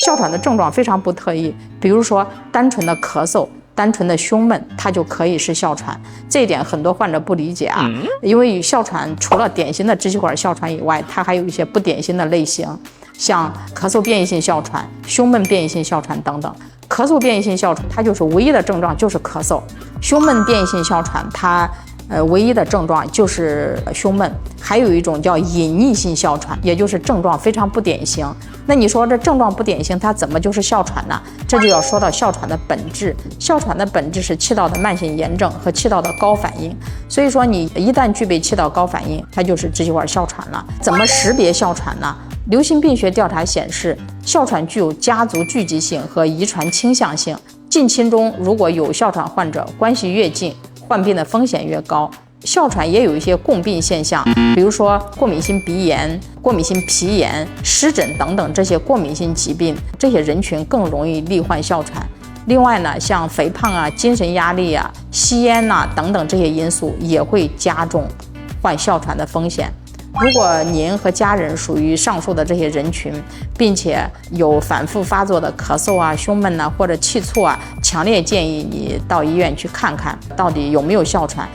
哮喘的症状非常不特异，比如说单纯的咳嗽、单纯的胸闷，它就可以是哮喘。这一点很多患者不理解啊，因为哮喘除了典型的支气管哮喘以外，它还有一些不典型的类型，像咳嗽变异性哮喘、胸闷变异性哮喘等等。咳嗽变异性哮喘，它就是唯一的症状就是咳嗽；胸闷变异性哮喘，它唯一的症状就是胸闷。还有一种叫隐匿性哮喘，也就是症状非常不典型。那你说这症状不典型，它怎么就是哮喘呢？这就要说到哮喘的本质。哮喘的本质是气道的慢性炎症和气道的高反应。所以说你一旦具备气道高反应，它就是支气管哮喘了。怎么识别哮喘呢？流行病学调查显示，哮喘具有家族聚集性和遗传倾向性。近亲中如果有哮喘患者，关系越近，患病的风险越高。哮喘也有一些共病现象，比如说过敏性鼻炎、过敏性皮炎、湿疹等等这些过敏性疾病，这些人群更容易罹患哮喘。另外呢，像肥胖啊、精神压力啊、吸烟呐等等这些因素也会加重患哮喘的风险。如果您和家人属于上述的这些人群，并且有反复发作的咳嗽啊、胸闷啊或者气促啊，强烈建议你到医院去看看，到底有没有哮喘。